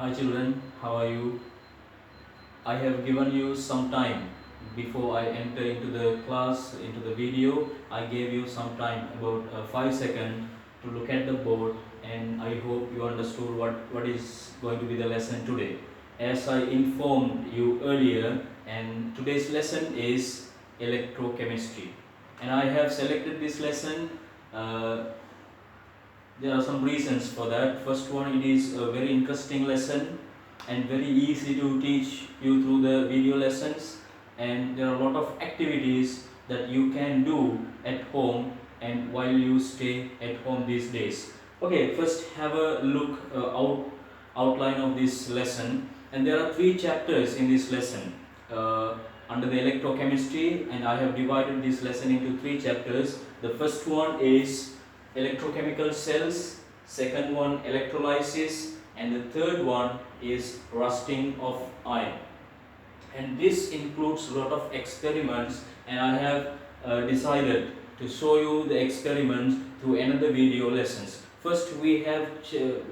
Hi children, how are you? I have given you some time before I enter into the class, into the video. I gave you some time, about 5 seconds, to look at the board, and I hope you understood what is going to be the lesson today. As I informed you earlier, and today's lesson is electrochemistry. And I have selected this lesson. There are some reasons for that. First one, it is a very interesting lesson and very easy to teach you through the video lessons, and there are a lot of activities that you can do at home and while you stay at home these days. Okay, first have a look outline of this lesson, and there are 3 chapters in this lesson under the electrochemistry, and I have divided this lesson into 3 chapters. The first one is electrochemical cells, second one electrolysis, and the third one is rusting of iron. And this includes a lot of experiments, and I have decided to show you the experiments through another video lessons. First we have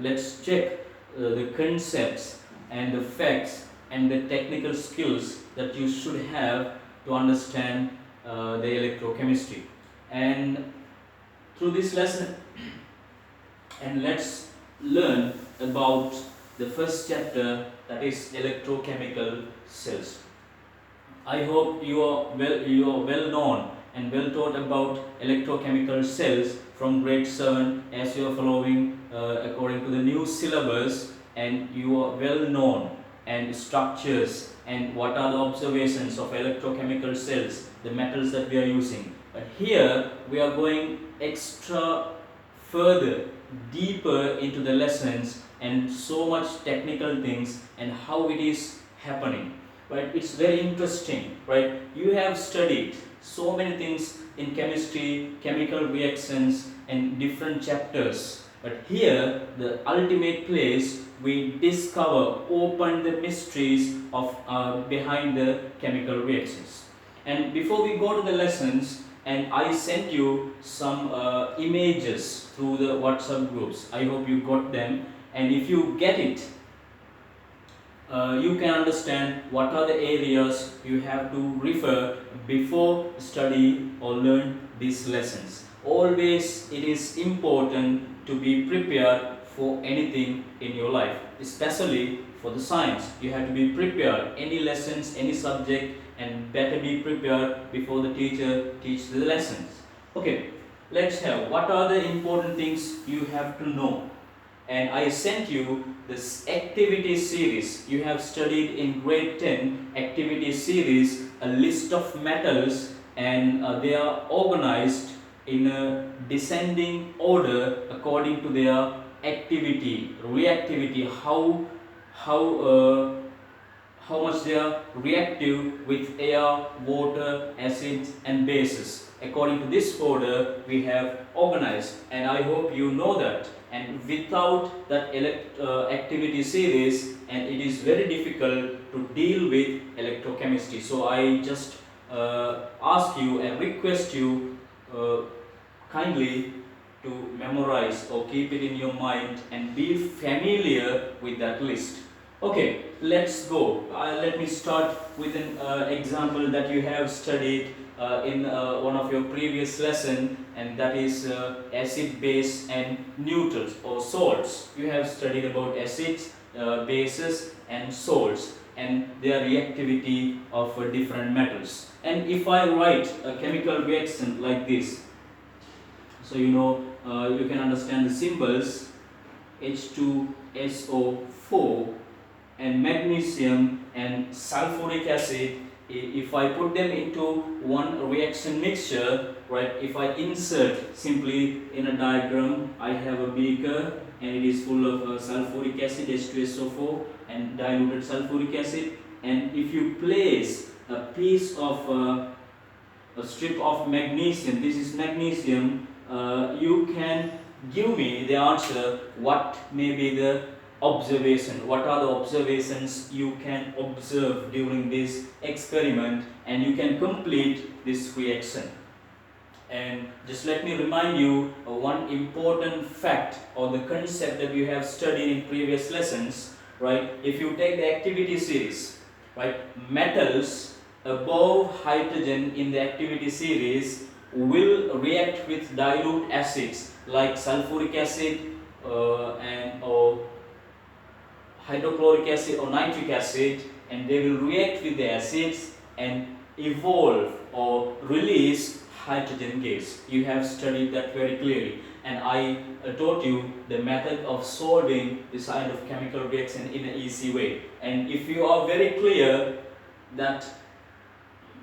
let's check the concepts and the facts and the technical skills that you should have to understand the electrochemistry. And through this lesson, and let's learn about the first chapter, that is electrochemical cells. I hope you are well known and well taught about electrochemical cells from grade 7, as you are following according to the new syllabus, and you are well known and structures and what are the observations of electrochemical cells, the metals that we are using. But here we are going extra further, deeper into the lessons, and so much technical things and how it is happening. Right? It's very interesting. Right? You have studied so many things in chemistry, chemical reactions, and different chapters. But here, the ultimate place, we discover, open the mysteries of behind the chemical reactions. And before we go to the lessons, and I sent you some images through the WhatsApp groups. I hope you got them, and if you get it, you can understand what are the areas you have to refer before study or learn these lessons. Always it is important to be prepared for anything in your life, especially for the science. You have to be prepared, any lessons, any subject, and better be prepared before the teacher teaches the lessons. Okay, let's have what are the important things you have to know. And I sent you this activity series. You have studied in grade 10 activity series a list of metals, and they are organized in a descending order according to their activity, reactivity, how much they are reactive with air, water, acids, and bases. According to this order we have organized, and I hope you know that. And without that activity series, and it is very difficult to deal with electrochemistry. So I just ask you and request you kindly to memorize or keep it in your mind and be familiar with that list. Okay, let's go. Let me start with an example that you have studied in one of your previous lesson, and that is acid, base, and neutrals or salts. You have studied about acids, bases, and salts and their reactivity of different metals. And if I write a chemical reaction like this, so you know, you can understand the symbols H2SO4 and magnesium and sulfuric acid. If I put them into one reaction mixture, right, if I insert simply in a diagram, I have a beaker and it is full of sulfuric acid H2SO4 and diluted sulfuric acid, and if you place a piece of a strip of magnesium, this is magnesium, you can give me the answer what may be the observation, what are the observations you can observe during this experiment, and you can complete this reaction. And just let me remind you one important fact or the concept that you have studied in previous lessons. right? If you take the activity series, right, metals above hydrogen in the activity series will react with dilute acids like sulfuric acid and or hydrochloric acid or nitric acid, and they will react with the acids and evolve or release hydrogen gas. You have studied that very clearly, and I taught you the method of solving this kind of chemical reaction in an easy way. And if you are very clear that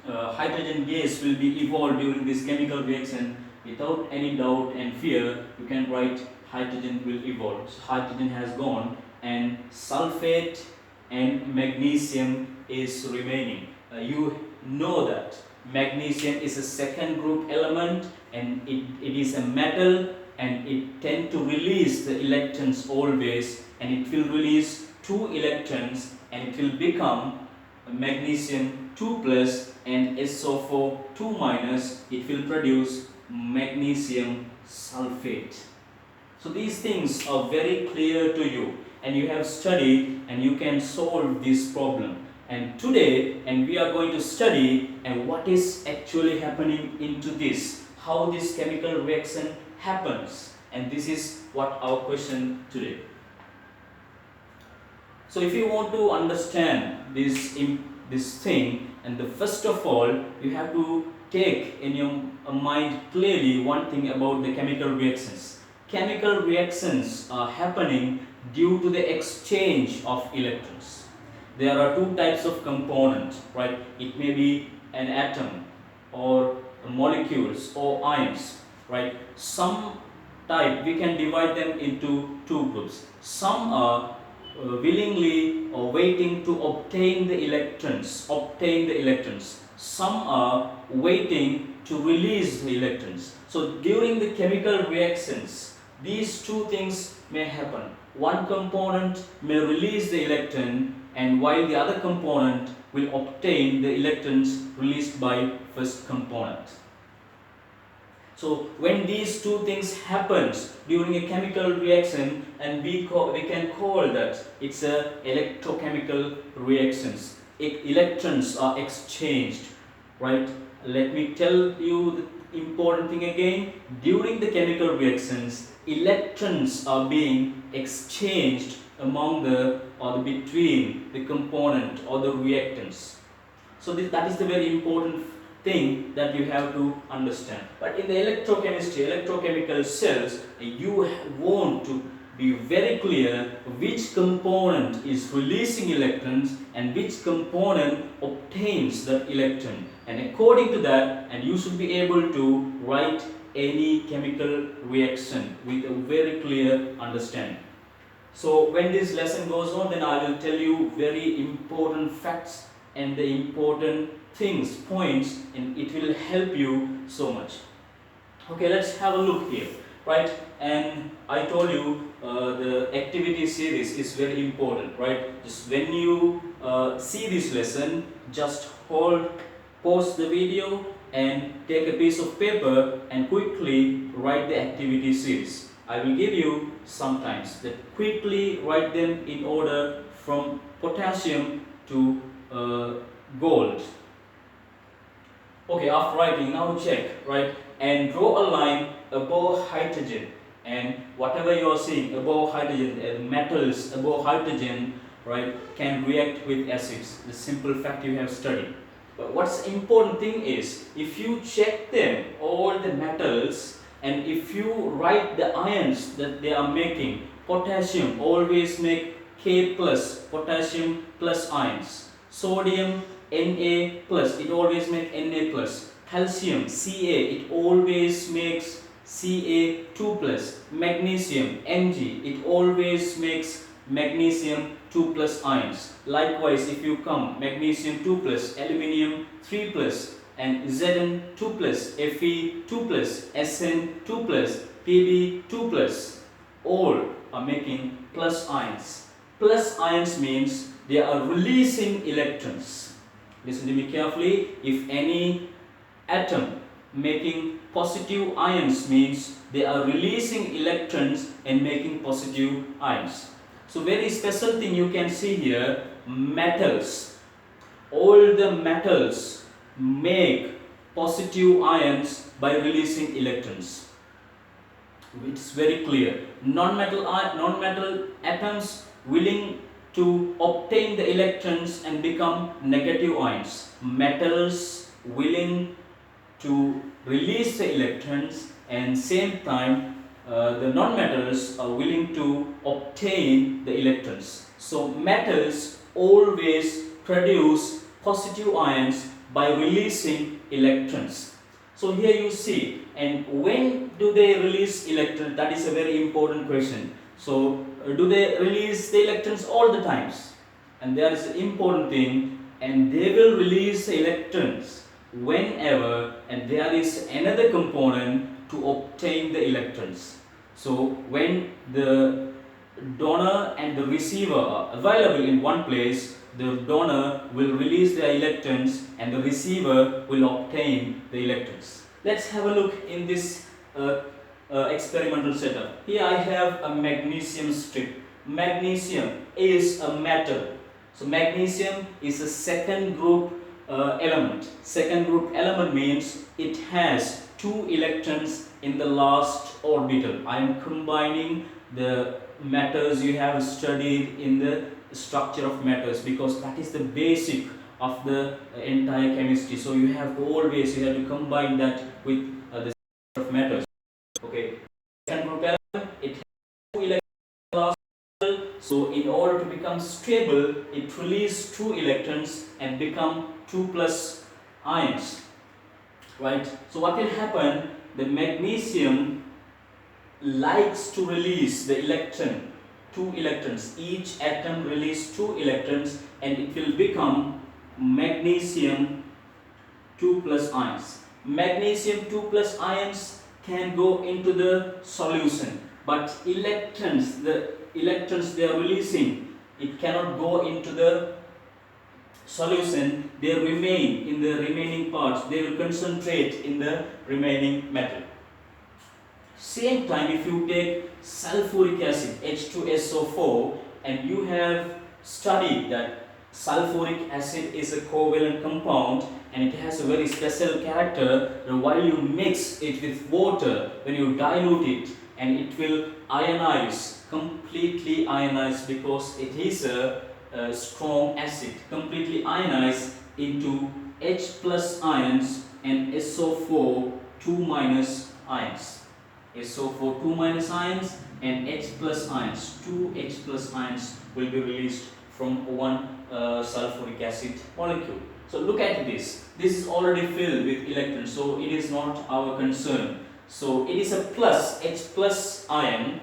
hydrogen gas will be evolved during this chemical reaction, without any doubt and fear, you can write hydrogen will evolve. So hydrogen has gone and sulfate and magnesium is remaining. You know that magnesium is a second group element, and it is a metal, and it tends to release the electrons always, and it will release 2 electrons and it will become magnesium 2 plus and SO4 2 minus. It will produce magnesium sulfate. So these things are very clear to you, and you have studied, and you can solve this problem. And today, and we are going to study and what is actually happening into this, how this chemical reaction happens, and this is what our question today. So if you want to understand this thing, and first of all you have to take in your mind clearly one thing about the chemical reactions. Chemical reactions are happening due to the exchange of electrons. There are 2 types of components, right? It may be an atom or molecules or ions, right? Some type we can divide them into 2 groups. Some are willingly or waiting to obtain the electrons. Some are waiting to release the electrons. So during the chemical reactions, these 2 things may happen. One component may release the electron, and while the other component will obtain the electrons released by first component. So when these 2 things happens during a chemical reaction, and we can call that it's a electrochemical reactions. Electrons are exchanged, right? Let me tell you the important thing again. During the chemical reactions, electrons are being exchanged among between the component or the reactants. So that is the very important thing that you have to understand. But in the electrochemistry, electrochemical cells, you want to be very clear which component is releasing electrons and which component obtains the electron, and according to that, and you should be able to write any chemical reaction with a very clear understanding. So when this lesson goes on, then I will tell you very important facts and the important things, points, and it will help you so much. Okay, let's have a look here, right? And I told you the activity series is very important, right? Just when you see this lesson, just pause the video and take a piece of paper and quickly write the activity series. I will give you some times that quickly write them in order from potassium to gold. Okay, after writing, now check, right? And draw a line above hydrogen, and whatever you are seeing above hydrogen, metals above hydrogen, right, can react with acids. The simple fact you have studied. But what's important thing is, if you check them, all the metals, and if you write the ions that they are making, potassium always make K plus, potassium plus ions. Sodium Na plus, it always make Na plus. Calcium Ca, it always makes Ca2 plus. Magnesium Mg, it always makes magnesium 2 plus ions. Likewise, if you come magnesium 2 plus, aluminium 3 plus, and Zn 2 plus, Fe 2 plus, Sn 2 plus, Pb 2 plus, all are making plus ions. Plus ions means they are releasing electrons. Listen to me carefully. If any atom making positive ions means they are releasing electrons and making positive ions. So very special thing you can see here, metals. All the metals make positive ions by releasing electrons. It's very clear. Non-metal atoms willing to obtain the electrons and become negative ions. Metals willing to release the electrons, and same time the non-metals are willing to obtain the electrons. So metals always produce positive ions by releasing electrons. So here you see, and when do they release electrons? That is a very important question. So do they release the electrons all the times? And there is an important thing, and they will release the electrons whenever, and there is another component to obtain the electrons. So when the donor and the receiver are available in one place, the donor will release the electrons and the receiver will obtain the electrons. Let's have a look in this experimental setup. Here I have a magnesium strip. Magnesium is a metal. So magnesium is a second group element. Second group element means it has 2 electrons in the last orbital. I am combining the matters you have studied in the structure of matters, because that is the basic of the entire chemistry. So you have to combine that with the structure of matters. Okay. Second group element, it has 2 electrons in the last orbital. So in order to become stable, it releases 2 electrons and become 2 plus ions. Right. So what will happen? The magnesium likes to release the electron, 2 electrons. Each atom releases 2 electrons, and it will become magnesium 2 plus ions. Magnesium 2 plus ions can go into the solution, but the electrons they are releasing, it cannot go into the solution. They remain in the remaining parts. They will concentrate in the remaining metal. Same time, if you take sulfuric acid H2SO4, and you have studied that sulfuric acid is a covalent compound and it has a very special character. While you mix it with water, when you dilute it, and it will ionize, completely ionize, because it is a strong acid, completely ionize into H plus ions and SO4 2 minus ions. SO4 2 minus ions and H plus ions, 2 H plus ions will be released from one sulfuric acid molecule. So look at this. This is already filled with electrons, so it is not our concern. So it is a plus, H plus ion.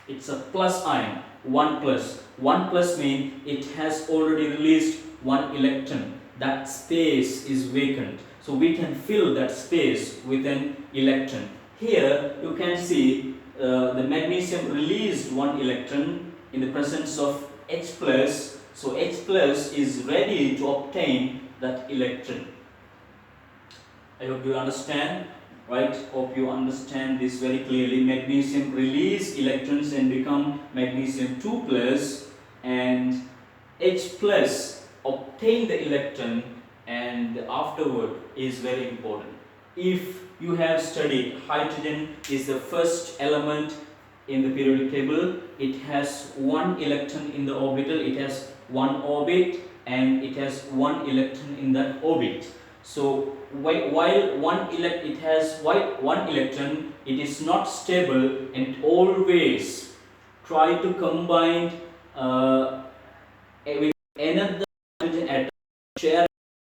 It's a plus ion, 1 plus. 1 plus means it has already released 1 electron. That space is vacant. So we can fill that space with an electron. Here you can see the magnesium released 1 electron in the presence of H plus. So H plus is ready to obtain that electron. I hope you understand. Right? Hope you understand this very clearly. Magnesium release electrons and become magnesium 2 plus, and H plus obtain the electron, and afterward is very important. If you have studied, hydrogen is the first element in the periodic table. It has 1 electron in the orbital. It has 1 orbit and it has 1 electron in that orbit. So while it has 1 electron, it is not stable, and always try to combine with another hydrogen atom, share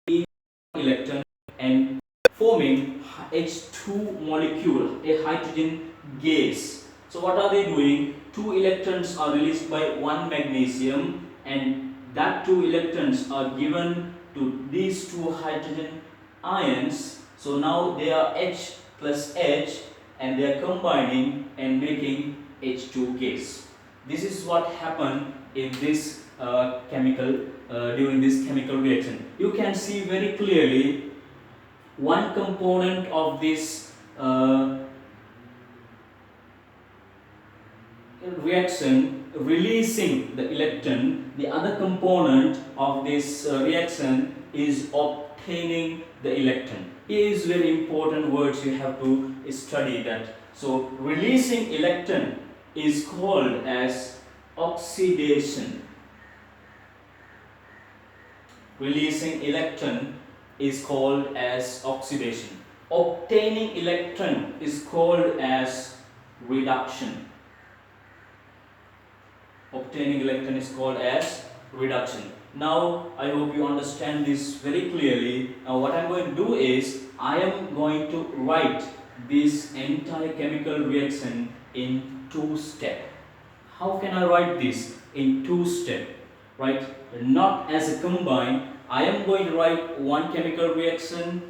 each electron and forming H2 molecule, a hydrogen gas. So what are they doing? 2 electrons are released by 1 magnesium, and that 2 electrons are given to these 2 hydrogen ions. So now they are H plus H, and they are combining and making H2 gas. This is what happened in this during this chemical reaction. You can see very clearly one component of this reaction releasing the electron, the other component of this reaction is obtaining the electron. Here is very important words, you have to study that. So releasing electron is called as oxidation. Releasing electron is called as oxidation. Obtaining electron is called as reduction. Obtaining electron is called as reduction. Now I hope you understand this very clearly. Now what I am going to do is I am going to write this entire chemical reaction in 2 steps. How can I write this in 2 steps? Right? Not as a combined. I am going to write one chemical reaction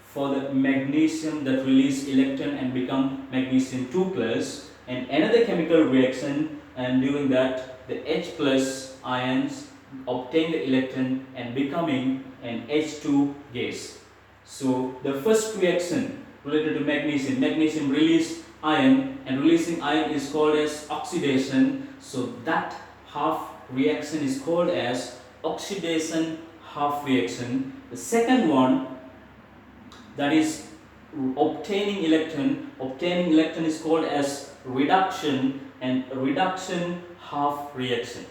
for the magnesium that release electron and become magnesium 2 plus, and another chemical reaction, and during that the H plus ions obtain the electron and becoming an H2 gas. So the first reaction related to magnesium, magnesium release ion, and releasing ion is called as oxidation. So that half reaction is called as oxidation half reaction. The second one, that is obtaining electron is called as reduction, and reduction half reaction.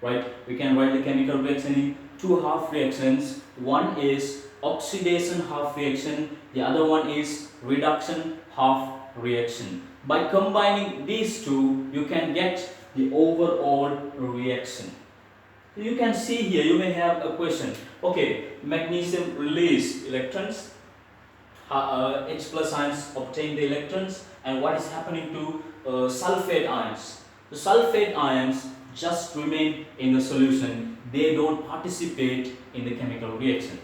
Right? We can write the chemical reaction in 2 half reactions. One is oxidation half reaction, the other one is reduction half reaction. By combining these two, you can get the overall reaction. You can see here, you may have a question. Okay, magnesium release electrons, H plus ions obtain the electrons, and what is happening to sulfate ions? The sulfate ions just remain in the solution, they don't participate in the chemical reaction.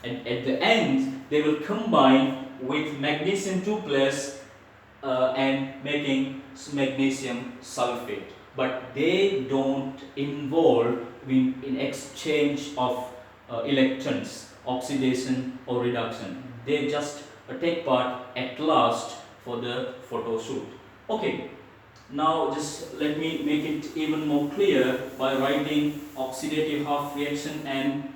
And at the end, they will combine with magnesium 2 plus and making magnesium sulfate. But they don't involve in exchange of electrons, oxidation or reduction. They just take part at last for the photo shoot. Okay, now just let me make it even more clear by writing oxidative half reaction, and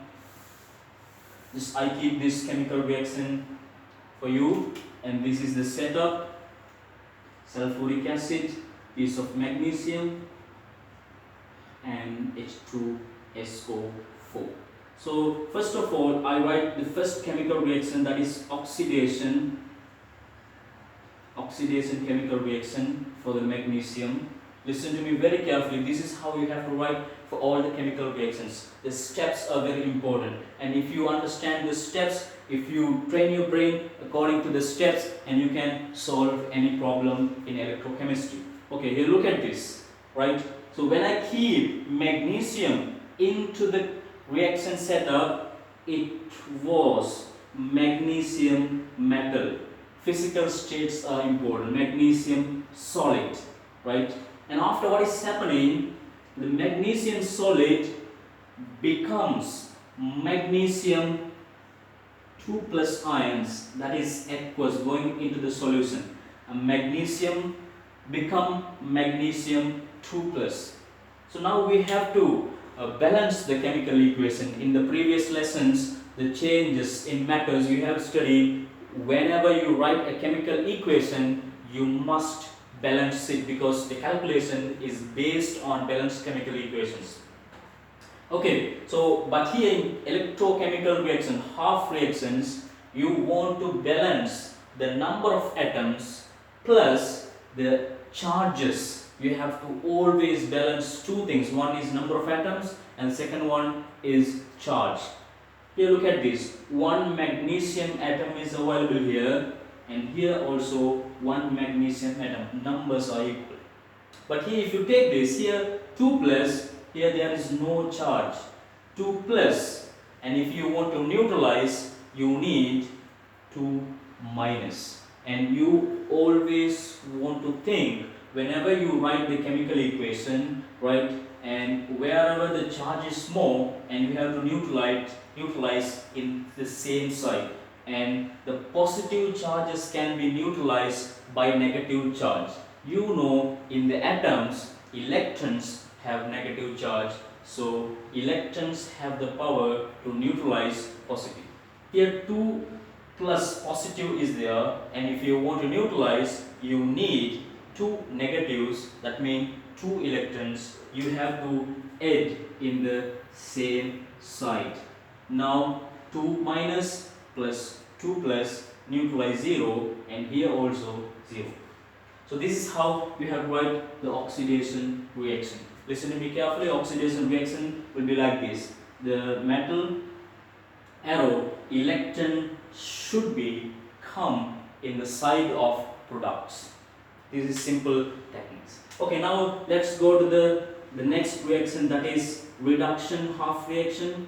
just I keep this chemical reaction for you, and this is the setup. Sulfuric acid, piece of magnesium, and H2SO4. So first of all, I write the first chemical reaction, that is oxidation chemical reaction for the magnesium. Listen to me very carefully. This is how you have to write for all the chemical reactions. The steps are very important, and if you understand the steps, if you train your brain according to the steps, and you can solve any problem in electrochemistry. Okay, here look at this, right? So when I keep magnesium into the reaction setup, it was magnesium metal. Physical states are important. Magnesium solid, right? And after, what is happening, the magnesium solid becomes magnesium 2 plus ions, that is aqueous, going into the solution. And magnesium become magnesium 2 plus. So now we have to balance the chemical equation. In the previous lessons, the changes in metals you have studied. Whenever you write a chemical equation, you must balance it, because the calculation is based on balanced chemical equations. Okay, so but here in electrochemical reaction, half reactions, you want to balance the number of atoms plus the charges. You have to always balance 2 things. One is number of atoms, and second one is charge. Here look at this. 1 magnesium atom is available here, and here also 1 magnesium atom. Numbers are equal. But here if you take this, here 2 plus, here there is no charge. 2 plus, and if you want to neutralize, you need 2 minus. And you always want to think, whenever you write the chemical equation, right, and wherever the charge is more, and you have to neutralize in the same side, and the positive charges can be neutralized by negative charge. You know, in the atoms, electrons have negative charge, so electrons have the power to neutralize positive. Here 2 plus positive is there, and if you want to neutralize, you need 2 negatives, that means 2 electrons you have to add in the same side. Now 2 minus plus 2 plus neutralize 0, and here also 0. So this is how we have to write the oxidation reaction. Listen to me carefully. Oxidation reaction will be like this. The metal arrow electron should be come in the side of products. This is simple techniques. Okay, now let's go to the next reaction, that is reduction half reaction.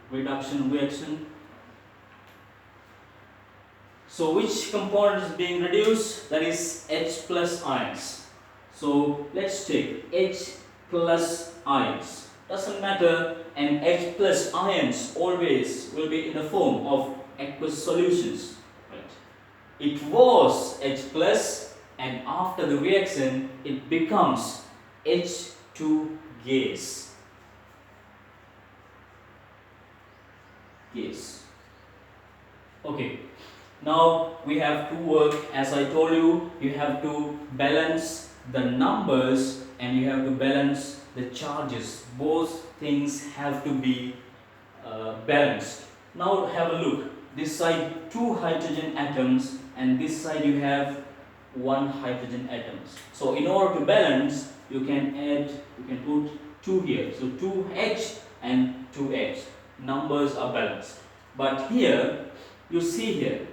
Reduction reaction. So which component is being reduced? That is H plus ions. So let's take H plus ions. Doesn't matter, and H plus ions always will be in the form of aqueous solutions. Right? It was H plus, and after the reaction it becomes H2 gas. Gas. Okay. Now we have to work, as I told you, you have to balance the numbers and you have to balance the charges. Both things have to be balanced. Now have a look. This side 2 hydrogen atoms, and this side you have 1 hydrogen atoms. So in order to balance, you can put 2 here. So 2H and 2H. Numbers are balanced. But here, you see here,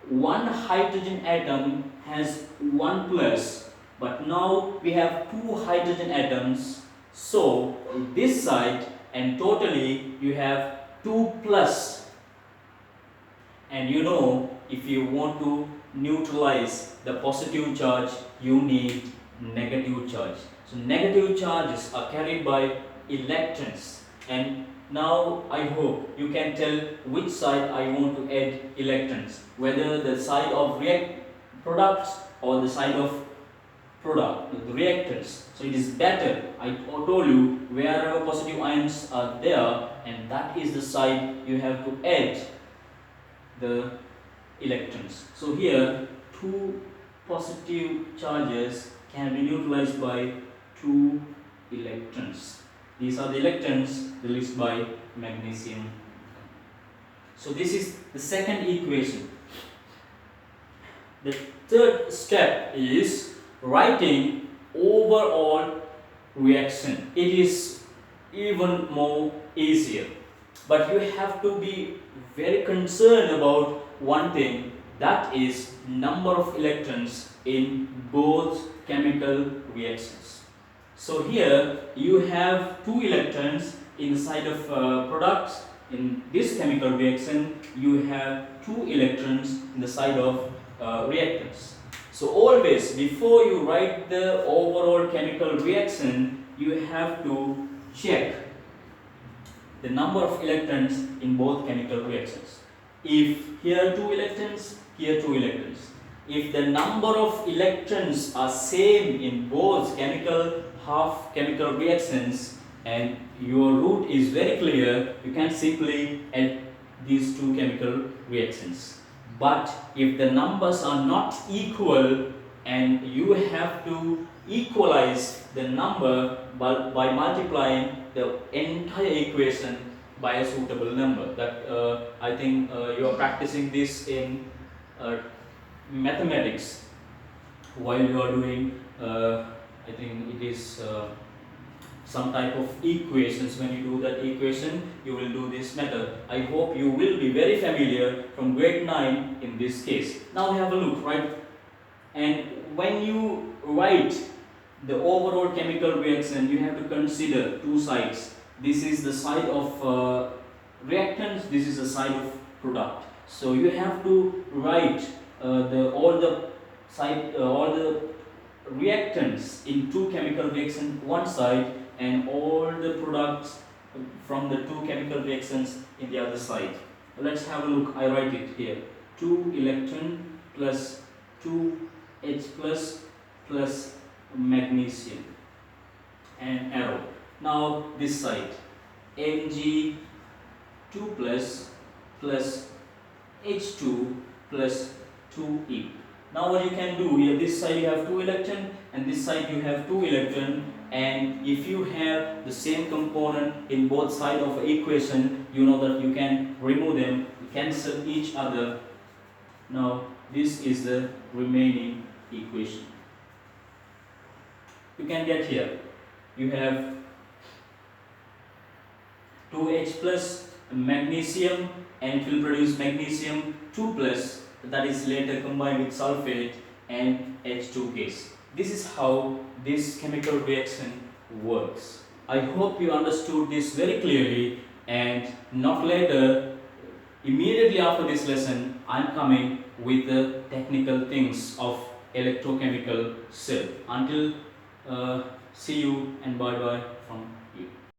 1 hydrogen atom has 1 plus, but now we have 2 hydrogen atoms, so this side and totally you have 2 plus, and you know, if you want to neutralize the positive charge, you need negative charge. So negative charges are carried by electrons, and now I hope you can tell which side I want to add electrons, whether the side of products or the side of product, the reactants. So it is better, I told you, wherever positive ions are there, and that is the side you have to add the electrons. So here 2 positive charges can be neutralized by 2 electrons. These are the electrons released by magnesium. So this is the second equation. The third step is writing overall reaction. It is even more easier. But you have to be very concerned about one thing, that is number of electrons in both chemical reactions. So here you have 2 electrons inside of products. In this chemical reaction, you have 2 electrons in the side of reactants. So always before you write the overall chemical reaction, you have to check the number of electrons in both chemical reactions. If here 2 electrons, here 2 electrons. If the number of electrons are same in both half chemical reactions and your route is very clear, you can simply add these 2 chemical reactions. But if the numbers are not equal, and you have to equalize the number by multiplying the entire equation by a suitable number. That I think you are practicing this in mathematics while you are doing I think it is some type of equations. When you do that equation, you will do this method. I hope you will be very familiar from grade 9 in this case. Now have a look, right? And when you write the overall chemical reaction, you have to consider 2 sides. This is the side of reactants, this is the side of product. So you have to write all the reactants in 2 chemical reactions one side, and all the products from the 2 chemical reactions in the other side. Let's have a look. I write it here. 2 electron plus 2 H plus magnesium and arrow. Now this side Mg2 plus H2 plus 2E. Now what you can do here, this side you have 2 electron and this side you have 2 electron, and if you have the same component in both sides of the equation, you know that you can remove them, cancel each other. Now this is the remaining equation. You can get here, you have 2H plus magnesium and it will produce magnesium 2 plus, that is later combined with sulfate and H2 gas. This is how this chemical reaction works. I hope you understood this very clearly, and not later, immediately after this lesson, I am coming with the technical things of electrochemical cell. Until see you and bye bye from you.